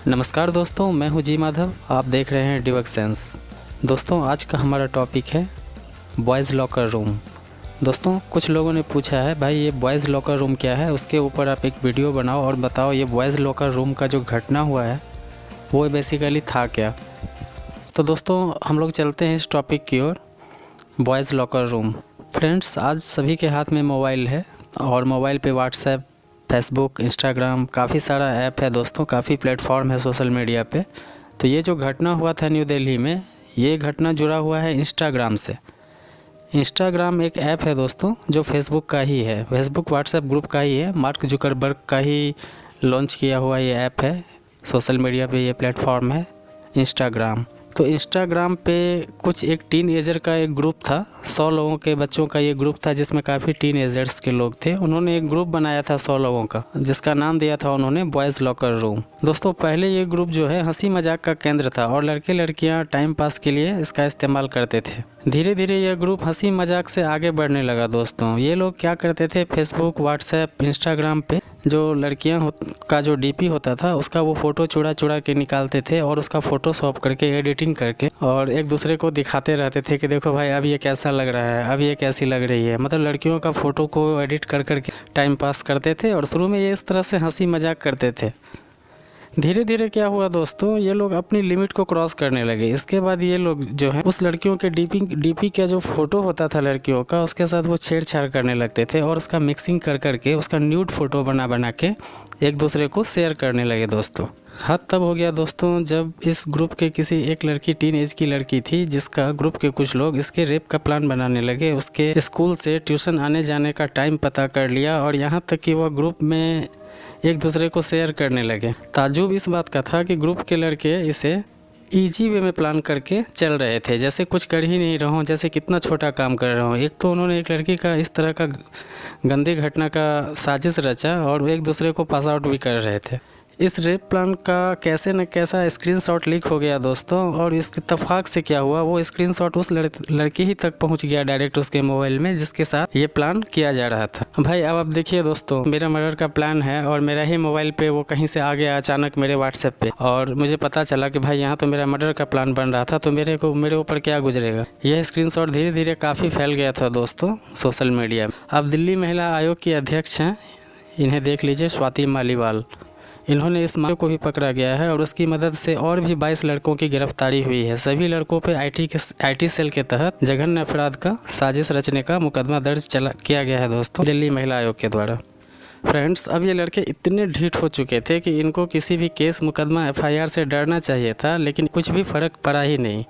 नमस्कार दोस्तों, मैं हूं जी माधव। आप देख रहे हैं डिवक सेंस। दोस्तों, आज का हमारा टॉपिक है बॉयज़ लॉकर रूम। दोस्तों, कुछ लोगों ने पूछा है भाई ये बॉयज़ लॉकर रूम क्या है, उसके ऊपर आप एक वीडियो बनाओ और बताओ ये बॉयज़ लॉकर रूम का जो घटना हुआ है वो बेसिकली था क्या। तो दोस्तों, हम लोग चलते हैं इस टॉपिक की ओर, बॉयज़ लॉकर रूम। फ्रेंड्स, आज सभी के हाथ में मोबाइल है और मोबाइल पे व्हाट्सएप, फेसबुक, इंस्टाग्राम, काफ़ी सारा ऐप है दोस्तों, काफ़ी प्लेटफॉर्म है सोशल मीडिया पे। तो ये जो घटना हुआ था न्यू दिल्ली में, ये घटना जुड़ा हुआ है इंस्टाग्राम से। इंस्टाग्राम एक ऐप है दोस्तों जो फेसबुक का ही है, फेसबुक व्हाट्सएप ग्रुप का ही है, मार्क जुकरबर्ग का ही लॉन्च किया हुआ ये ऐप है। सोशल मीडिया पे ये प्लेटफॉर्म है इंस्टाग्राम। तो इंस्टाग्राम पे कुछ एक टीनएजर का एक ग्रुप था, 100 लोगों के बच्चों का ये ग्रुप था जिसमें काफ़ी टीनएजर्स के लोग थे। उन्होंने एक ग्रुप बनाया था 100 लोगों का, जिसका नाम दिया था उन्होंने बॉयज़ लॉकर रूम। दोस्तों, पहले ये ग्रुप जो है हंसी मजाक का केंद्र था और लड़के लड़कियां टाइम पास के लिए इसका इस्तेमाल करते थे। धीरे धीरे यह ग्रुप हंसी मजाक से आगे बढ़ने लगा दोस्तों। ये लोग क्या करते थे, फेसबुक, व्हाट्सएप, इंस्टाग्राम पे जो लड़कियां का जो डीपी होता था उसका वो फ़ोटो चुरा के निकालते थे और उसका फ़ोटोशॉप करके, एडिटिंग करके और एक दूसरे को दिखाते रहते थे कि देखो भाई अब ये कैसा लग रहा है, अब ये कैसी लग रही है। मतलब लड़कियों का फ़ोटो को एडिट कर करके टाइम पास करते थे और शुरू में ये इस तरह से हंसी मजाक करते थे। धीरे धीरे क्या हुआ दोस्तों, ये लोग अपनी लिमिट को क्रॉस करने लगे। इसके बाद ये लोग जो है उस लड़कियों के डीपी का जो फोटो होता था लड़कियों का, उसके साथ वो छेड़छाड़ करने लगते थे और उसका मिक्सिंग कर करके उसका न्यूड फोटो बना के एक दूसरे को शेयर करने लगे दोस्तों। हद तब हो गया दोस्तों जब इस ग्रुप के किसी एक लड़की, टीन एज की लड़की थी, जिसका ग्रुप के कुछ लोग इसके रेप का प्लान बनाने लगे। उसके स्कूल से ट्यूशन आने जाने का टाइम पता कर लिया और यहाँ तक कि वह ग्रुप में एक दूसरे को शेयर करने लगे। ताज्जुब इस बात का था कि ग्रुप के लड़के इसे इजी वे में प्लान करके चल रहे थे, जैसे कुछ कर ही नहीं रहा हूँ, जैसे कितना छोटा काम कर रहा हूँ। एक तो उन्होंने एक लड़की का इस तरह का गंदी घटना का साजिश रचा और एक दूसरे को पास आउट भी कर रहे थे। इस रेप प्लान का कैसे न कैसा स्क्रीनशॉट लीक हो गया दोस्तों, और इस इत्तेफाक से क्या हुआ, वो स्क्रीनशॉट उस लड़की ही तक पहुंच गया डायरेक्ट उसके मोबाइल में जिसके साथ ये प्लान किया जा रहा था। भाई अब आप देखिए दोस्तों, मेरा मर्डर का प्लान है और मेरा ही मोबाइल पे वो कहीं से आ गया अचानक मेरे व्हाट्सएप पे, और मुझे पता चला कि भाई यहाँ तो मेरा मर्डर का प्लान बन रहा था, तो मेरे ऊपर क्या गुजरेगा। यह स्क्रीनशॉट धीरे धीरे काफ़ी फैल गया था दोस्तों सोशल मीडिया में। अब दिल्ली महिला आयोग की अध्यक्ष हैं, इन्हें देख लीजिए, स्वाति मालीवाल। इन्होंने इस मामले को भी पकड़ा गया है और उसकी मदद से और भी 22 लड़कों की गिरफ्तारी हुई है। सभी लड़कों पे आईटी सेल के तहत जघन्य अपराध का साजिश रचने का मुकदमा दर्ज किया गया है दोस्तों दिल्ली महिला आयोग के द्वारा। फ्रेंड्स, अब ये लड़के इतने ढीठ हो चुके थे कि इनको किसी भी केस, मुकदमा, FIR से डरना चाहिए था, लेकिन कुछ भी फ़र्क पड़ा ही नहीं।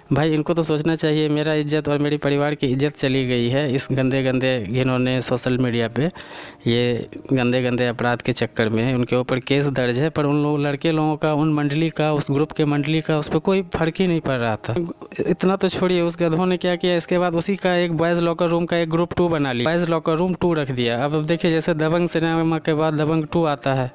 भाई इनको तो सोचना चाहिए मेरा इज्जत और मेरी परिवार की इज्जत चली गई है इस गंदे गंदे घिनौने सोशल मीडिया पे, ये गंदे गंदे अपराध के चक्कर में उनके ऊपर केस दर्ज है। पर उन लड़के लोगों का, उन मंडली का, उस ग्रुप के मंडली का उस पर कोई फ़र्क ही नहीं पड़ रहा था। इतना तो छोड़िए, उस गधों ने क्या किया, इसके बाद उसी का एक बॉयज़ लॉकर रूम का एक ग्रुप 2 बना लिया, बॉयज़ लॉकर रूम 2 रख दिया। अब देखिए, जैसे दबंग सिनेमा के बाद दबंग 2 आता है,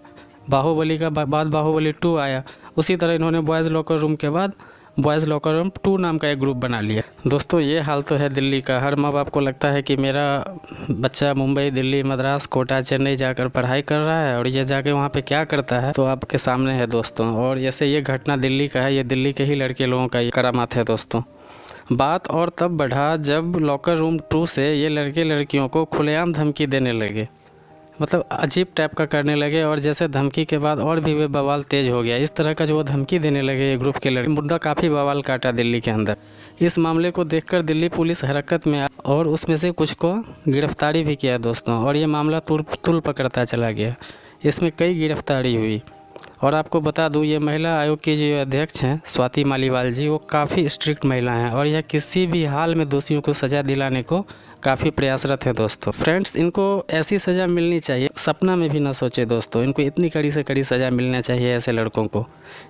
बाहुबली का बाद बाहुबली 2 आया, उसी तरह इन्होंने बॉयज़ लॉकर रूम के बाद बॉयज़ लॉकर रूम 2 नाम का एक ग्रुप बना लिया। दोस्तों, ये हाल तो है दिल्ली का। हर माँ बाप को लगता है कि मेरा बच्चा मुंबई, दिल्ली, मद्रास, कोटा, चेन्नई जाकर पढ़ाई कर रहा है और ये जाके वहाँ पे क्या करता है तो आपके सामने है दोस्तों। और जैसे ये घटना दिल्ली का है, ये दिल्ली के ही लड़के लोगों का ये करामात है दोस्तों। बात और तब बढ़ा जब लॉकर रूम 2 से ये लड़के लड़कियों को खुलेआम धमकी देने लगे, मतलब अजीब टाइप का करने लगे। और जैसे धमकी के बाद और भी वे बवाल तेज हो गया। इस तरह का जो वो धमकी देने लगे ये ग्रुप के लड़के, मुद्दा काफ़ी बवाल काटा दिल्ली के अंदर। इस मामले को देखकर दिल्ली पुलिस हरकत में आई और उसमें से कुछ को गिरफ्तारी भी किया दोस्तों, और ये मामला तुल पकड़ता चला गया। इसमें कई गिरफ्तारी हुई। और आपको बता दूं, ये महिला आयोग की जो अध्यक्ष हैं स्वाति मालीवाल जी, वो काफ़ी स्ट्रिक्ट महिला हैं और यह किसी भी हाल में दोषियों को सज़ा दिलाने को काफ़ी प्रयासरत है दोस्तों। फ्रेंड्स, इनको ऐसी सज़ा मिलनी चाहिए, सपना में भी ना सोचे दोस्तों। इनको इतनी कड़ी से कड़ी सज़ा मिलना चाहिए ऐसे लड़कों को।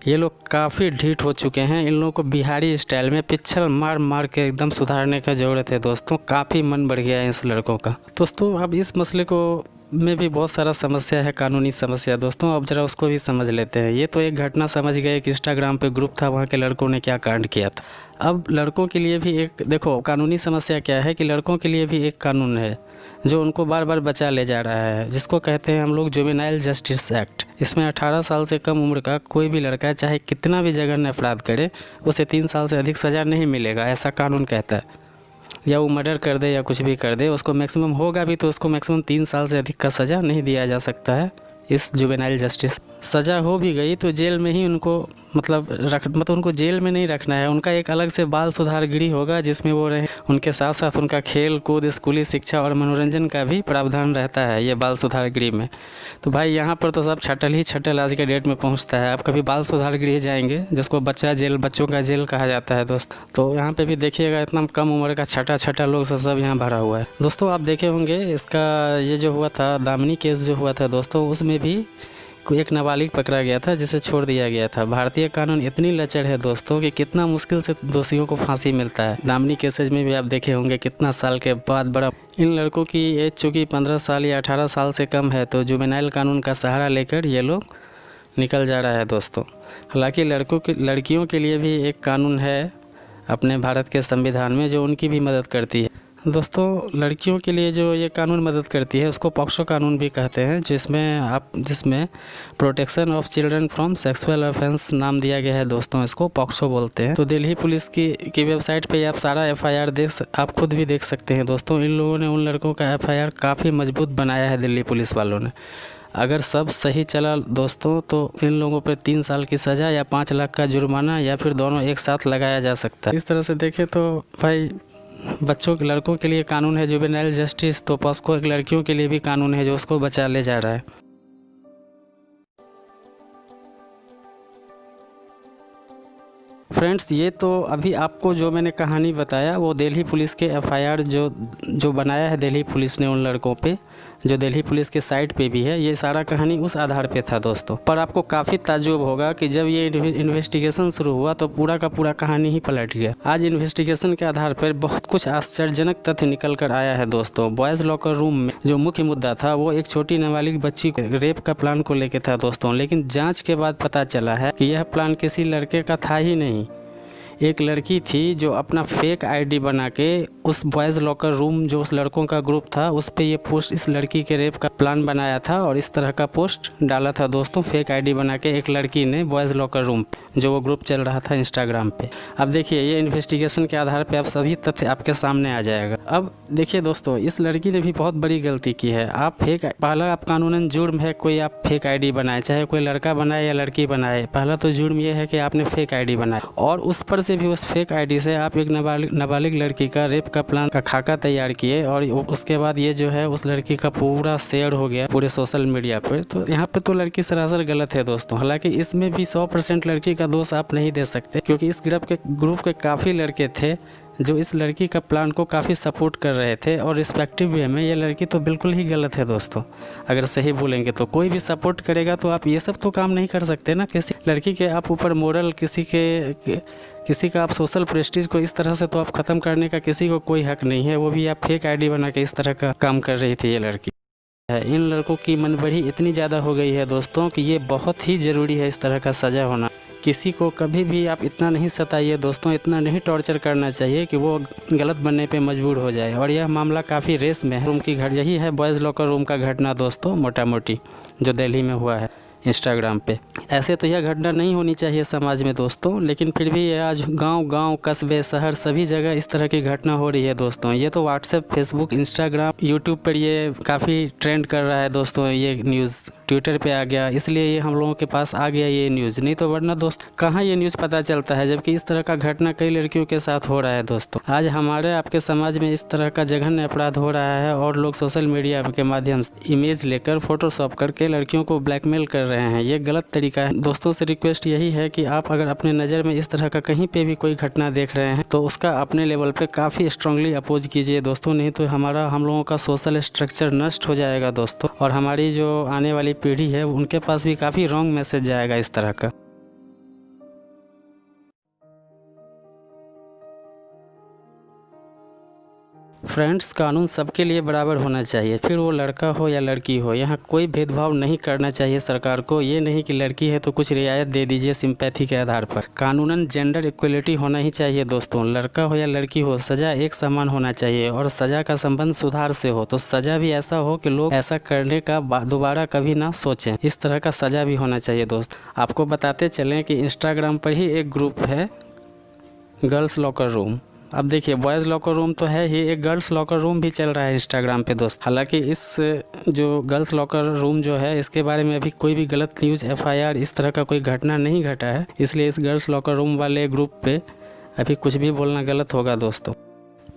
ये लोग काफ़ी ढीठ हो चुके हैं। इन लोगों को बिहारी स्टाइल में पिछल मार मार के एकदम सुधारने का ज़रूरत है दोस्तों। काफ़ी मन बढ़ गया है इस लड़कों का। दोस्तों, अब इस मसले को में भी बहुत सारा समस्या है, कानूनी समस्या दोस्तों। अब ज़रा उसको भी समझ लेते हैं। ये तो एक घटना समझ गए कि इंस्टाग्राम पे ग्रुप था, वहाँ के लड़कों ने क्या कांड किया था। अब लड़कों के लिए भी एक देखो कानूनी समस्या क्या है कि लड़कों के लिए भी एक कानून है जो उनको बार बार बचा ले जा रहा है, जिसको कहते हैं हम लोग जुवेनाइल जस्टिस एक्ट। इसमें 18 साल से कम उम्र का कोई भी लड़का चाहे कितना भी जघन्य अपराध करे, उसे 3 साल से अधिक सज़ा नहीं मिलेगा, ऐसा कानून कहता है। या वो मर्डर कर दे या कुछ भी कर दे, उसको मैक्सिमम होगा भी तो उसको मैक्सिमम 3 साल से अधिक का सज़ा नहीं दिया जा सकता है इस जुवेनाइल जस्टिस। सज़ा हो भी गई तो जेल में ही उनको मतलब उनको जेल में नहीं रखना है, उनका एक अलग से बाल सुधार गृह होगा जिसमें वो रहे। उनके साथ साथ उनका खेल कूद, स्कूली शिक्षा और मनोरंजन का भी प्रावधान रहता है ये बाल सुधार गृह में। तो भाई यहाँ पर तो सब छटल ही छटल आज के डेट में पहुँचता है। आप कभी बाल सुधार गृह जाएंगे, जिसको बच्चों का जेल कहा जाता है दोस्त, तो यहाँ पे भी देखिएगा इतना कम उम्र का छटा लोग सब यहाँ भरा हुआ है। दोस्तों आप देखे होंगे इसका ये जो हुआ था दामिनी केस जो हुआ था दोस्तों, उसमें भी एक नाबालिग पकड़ा गया था जिसे छोड़ दिया गया था। भारतीय कानून इतनी लचर है दोस्तों कि कितना मुश्किल से दोषियों को फांसी मिलता है। दामिनी केसेज में भी आप देखे होंगे कितना साल के बाद बड़ा। इन लड़कों की एज चूँकि 15 साल या 18 साल से कम है, तो जुवेनाइल कानून का सहारा लेकर ये लोग निकल जा रहा है दोस्तों। हालांकि लड़कियों के लिए भी एक कानून है अपने भारत के संविधान में जो उनकी भी मदद करती है दोस्तों। लड़कियों के लिए जो ये कानून मदद करती है उसको पॉक्सो कानून भी कहते हैं, जिसमें protection of children from sexual offence नाम दिया गया है दोस्तों, इसको पॉक्सो बोलते हैं। तो दिल्ली पुलिस की वेबसाइट पे आप सारा FIR आप खुद भी देख सकते हैं दोस्तों। इन लोगों ने उन लड़कों का FIR काफ़ी मजबूत बनाया है दिल्ली पुलिस वालों ने। अगर सब सही चला दोस्तों तो इन लोगों पर 3 साल की सज़ा या 5 लाख का जुर्माना या फिर दोनों एक साथ लगाया जा सकता है। इस तरह से देखें तो भाई लड़कों के लिए कानून है जुवेनाइल जस्टिस, तो पॉक्सो एक लड़कियों के लिए भी कानून है जो उसको बचा ले जा रहा है। फ्रेंड्स ये तो अभी आपको जो मैंने कहानी बताया वो दिल्ली पुलिस के FIR जो बनाया है दिल्ली पुलिस ने उन लड़कों पे, जो दिल्ली पुलिस के साइट पे भी है, ये सारा कहानी उस आधार पे था दोस्तों। पर आपको काफ़ी ताज्जुब होगा कि जब ये इन्वेस्टिगेशन शुरू हुआ तो पूरा का पूरा कहानी ही पलट गया। आज इन्वेस्टिगेशन के आधार पर बहुत कुछ आश्चर्यजनक तथ्य निकल कर आया है दोस्तों। बॉयज़ लॉकर रूम में जो मुख्य मुद्दा था वो एक छोटी नाबालिग बच्ची को रेप का प्लान को लेकर था दोस्तों, लेकिन जाँच के बाद पता चला है कि यह प्लान किसी लड़के का था ही नहीं। एक लड़की थी जो अपना फेक ID बना के उस बॉयज़ लॉकर रूम जो उस लड़कों का ग्रुप था उस पे ये पोस्ट इस लड़की के रेप का प्लान बनाया था और इस तरह का पोस्ट डाला था दोस्तों। फेक ID बना के एक लड़की ने बॉयज़ लॉकर रूम जो वो ग्रुप चल रहा था इंस्टाग्राम पे। अब देखिए ये इन्वेस्टिगेशन के आधार पे आप सभी तथ्य आपके सामने आ जाएगा। अब देखिए दोस्तों इस लड़की ने भी बहुत बड़ी गलती की है। पहला आप कानूनन जुर्म है कोई आप फेक ID बनाए, चाहे कोई लड़का बनाए या लड़की बनाए, पहला तो जुर्म ये है कि आपने फेक ID बनाया और उस पर से भी उस फेक ID से आप एक नाबालिग लड़की का रेप का प्लान का खाका तैयार किए और उसके बाद ये जो है उस लड़की का पूरा शेयर हो गया पूरे सोशल मीडिया पर। तो यहाँ पे तो लड़की सरासर गलत है दोस्तों। हालांकि इसमें भी 100% लड़की का दोष आप नहीं दे सकते, क्योंकि इस ग्रुप के काफ़ी लड़के थे जो इस लड़की का प्लान को काफ़ी सपोर्ट कर रहे थे और रिस्पेक्टिव वे में ये लड़की तो बिल्कुल ही गलत है दोस्तों। अगर सही बोलेंगे तो कोई भी सपोर्ट करेगा तो आप ये सब तो काम नहीं कर सकते ना। किसी लड़की के आप ऊपर मोरल किसी का आप सोशल प्रेस्टीज को इस तरह से तो आप ख़त्म करने का किसी को कोई हक नहीं है। वो भी आप फेक ID बना के इस तरह का काम कर रही थी ये लड़की। इन लड़कों की मनबढ़ी इतनी ज़्यादा हो गई है दोस्तों कि ये बहुत ही ज़रूरी है इस तरह का सज़ा होना। किसी को कभी भी आप इतना नहीं सताइए दोस्तों, इतना नहीं टॉर्चर करना चाहिए कि वो गलत बनने पे मजबूर हो जाए। और यह मामला काफ़ी रेस में है। रूम की यही है बॉयज़ लॉकर रूम का घटना दोस्तों, मोटा मोटी जो दिल्ली में हुआ है इंस्टाग्राम पे। ऐसे तो यह घटना नहीं होनी चाहिए समाज में दोस्तों, लेकिन फिर भी ये आज गांव कस्बे शहर सभी जगह इस तरह की घटना हो रही है दोस्तों। ये तो व्हाट्सएप फेसबुक इंस्टाग्राम यूट्यूब पर ये काफ़ी ट्रेंड कर रहा है दोस्तों। ये न्यूज़ ट्विटर पे आ गया, इसलिए ये हम लोगों के पास आ गया ये न्यूज़। नहीं तो वरना दोस्त कहाँ ये न्यूज़ पता चलता है, जबकि इस तरह का घटना कई लड़कियों के साथ हो रहा है दोस्तों। आज हमारे आपके समाज में इस तरह का जघन्य अपराध हो रहा है और लोग सोशल मीडिया के माध्यम से इमेज लेकर फोटोशॉप करके लड़कियों को ब्लैकमेल कर रहे हैं। ये गलत तरीका है दोस्तों। से रिक्वेस्ट यही है कि आप अगर अपने नज़र में इस तरह का कहीं पे भी कोई घटना देख रहे हैं तो उसका अपने लेवल पे काफ़ी स्ट्रांगली अपोज कीजिए दोस्तों, नहीं तो हम लोगों का सोशल स्ट्रक्चर नष्ट हो जाएगा दोस्तों। और हमारी जो आने वाली पीढ़ी है उनके पास भी काफ़ी रॉन्ग मैसेज जाएगा इस तरह का। फ्रेंड्स, कानून सबके लिए बराबर होना चाहिए, फिर वो लड़का हो या लड़की हो। यहाँ कोई भेदभाव नहीं करना चाहिए सरकार को। ये नहीं कि लड़की है तो कुछ रियायत दे दीजिए सिंपैथी के आधार पर। कानूनन जेंडर इक्वलिटी होना ही चाहिए दोस्तों। लड़का हो या लड़की हो, सज़ा एक समान होना चाहिए और सज़ा का संबंध सुधार से हो, तो सज़ा भी ऐसा हो कि लोग ऐसा करने का दोबारा कभी ना सोचें। इस तरह का सज़ा भी होना चाहिए दोस्त। आपको बताते चलें कि इंस्टाग्राम पर ही एक ग्रुप है गर्ल्स लॉकर रूम। अब देखिए, बॉयज़ लॉकर रूम तो है ही, एक गर्ल्स लॉकर रूम भी चल रहा है इंस्टाग्राम पे दोस्त। हालांकि इस जो गर्ल्स लॉकर रूम जो है, इसके बारे में अभी कोई भी गलत न्यूज़, FIR इस तरह का कोई घटना नहीं घटा है, इसलिए इस गर्ल्स लॉकर रूम वाले ग्रुप पे अभी कुछ भी बोलना गलत होगा दोस्तों।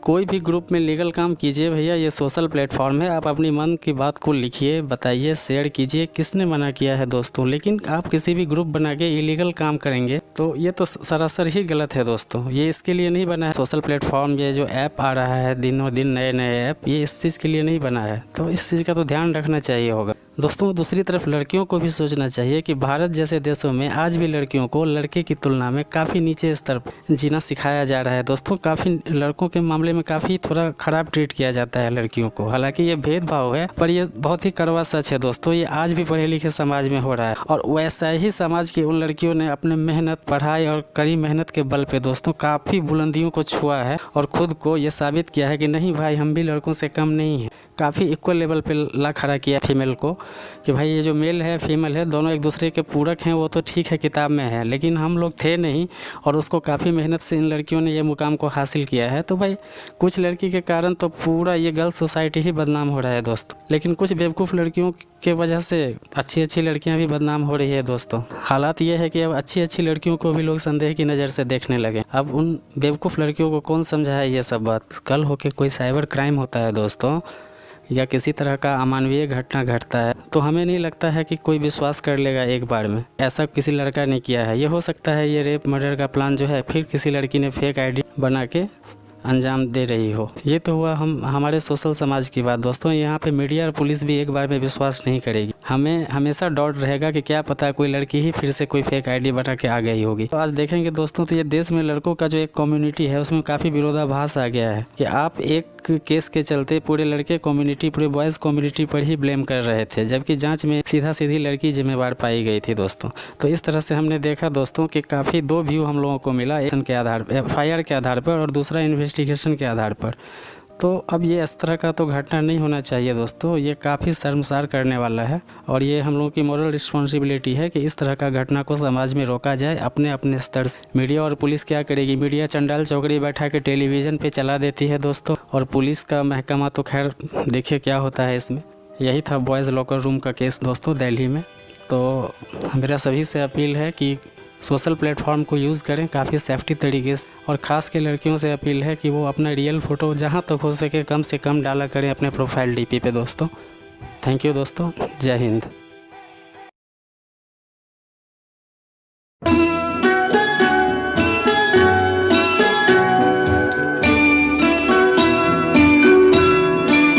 कोई भी ग्रुप में लीगल काम कीजिए भैया, ये सोशल प्लेटफॉर्म है। आप अपनी मन की बात को लिखिए, बताइए, शेयर कीजिए, किसने मना किया है दोस्तों। लेकिन आप किसी भी ग्रुप बना के इलीगल काम करेंगे तो ये तो सरासर ही गलत है दोस्तों। ये इसके लिए नहीं बना है सोशल प्लेटफॉर्म। ये जो ऐप आ रहा है दिनों दिन नए नए ऐप, ये इस चीज़ के लिए नहीं बना है, तो इस चीज़ का तो ध्यान रखना चाहिए होगा दोस्तों। दूसरी तरफ लड़कियों को भी सोचना चाहिए कि भारत जैसे देशों में आज भी लड़कियों को लड़के की तुलना में काफ़ी नीचे स्तर पर जीना सिखाया जा रहा है दोस्तों। काफ़ी लड़कों के मामले में काफ़ी थोड़ा ख़राब ट्रीट किया जाता है लड़कियों को। हालांकि ये भेदभाव है, पर ये बहुत ही कड़वा सच है दोस्तों। ये आज भी पढ़े लिखे समाज में हो रहा है, और वैसा ही समाज की उन लड़कियों ने अपने मेहनत, पढ़ाई और कड़ी मेहनत के बल पे दोस्तों काफ़ी बुलंदियों को छुआ है और खुद को ये साबित किया है कि नहीं भाई, हम भी लड़कों से कम नहीं हैं। काफ़ी इक्वल लेवल पे ला खड़ा किया फीमेल को कि भाई ये जो मेल है फीमेल है, दोनों एक दूसरे के पूरक हैं, वो तो ठीक है किताब में है, लेकिन हम लोग थे नहीं, और उसको काफ़ी मेहनत से इन लड़कियों ने ये मुकाम को हासिल किया है। तो भाई कुछ लड़की के कारण तो पूरा ये गर्ल्स सोसाइटी ही बदनाम हो रहा है दोस्तों। लेकिन कुछ बेवकूफ़ लड़कियों के वजह से अच्छी अच्छी लड़कियां भी बदनाम हो रही है दोस्तों। हालात ये है कि अब अच्छी अच्छी लड़कियों को भी लोग संदेह की नज़र से देखने लगे। अब उन बेवकूफ़ लड़कियों को कौन समझाए ये सब बात। कल होके कोई साइबर क्राइम होता है दोस्तों, या किसी तरह का अमानवीय घटना घटता है, तो हमें नहीं लगता है कि कोई विश्वास कर लेगा एक बार में। ऐसा किसी लड़का ने किया है। ये हो सकता है ये रेप मर्डर का प्लान जो है फिर किसी लड़की ने फेक ID बना के अंजाम दे रही हो। ये तो हुआ हमारे सोशल समाज की बात दोस्तों। यहाँ पे मीडिया और पुलिस भी एक बार में विश्वास नहीं करेगी। हमें हमेशा डाउट रहेगा कि क्या पता कोई लड़की ही फिर से कोई फेक ID बना के आ गई होगी। तो आज देखेंगे दोस्तों, तो ये देश में लड़कों का जो एक कम्युनिटी है उसमें काफ़ी विरोधाभास आ गया है कि आप एक केस के चलते पूरे लड़के कम्युनिटी, पूरे बॉयज़ कम्युनिटी पर ही ब्लेम कर रहे थे, जबकि जांच में सीधा सीधी लड़की जिम्मेवार पाई गई थी दोस्तों। तो इस तरह से हमने देखा दोस्तों कि काफ़ी दो व्यू हम लोगों को मिला, के आधार पर, FIR के आधार पर, और दूसरा इन्वेस्टिगेशन के आधार पर। तो अब ये इस तरह का तो घटना नहीं होना चाहिए दोस्तों। ये काफ़ी शर्मसार करने वाला है, और ये हम लोगों की मॉरल रिस्पॉन्सिबिलिटी है कि इस तरह का घटना को समाज में रोका जाए अपने अपने स्तर से। मीडिया और पुलिस क्या करेगी? मीडिया चंडाल चौकड़ी बैठा के टेलीविज़न पे चला देती है दोस्तों, और पुलिस का महकमा तो खैर देखिए क्या होता है इसमें। यही था बॉयज़ लॉकर रूम का केस दोस्तों दिल्ली में। तो मेरा सभी से अपील है कि सोशल प्लेटफॉर्म को यूज़ करें काफ़ी सेफ्टी तरीके से, और ख़ास के लड़कियों से अपील है कि वो अपना रियल फ़ोटो जहाँ तक हो सके कम से कम डाला करें अपने प्रोफाइल DP पे दोस्तों। थैंक यू दोस्तों, जय हिंद।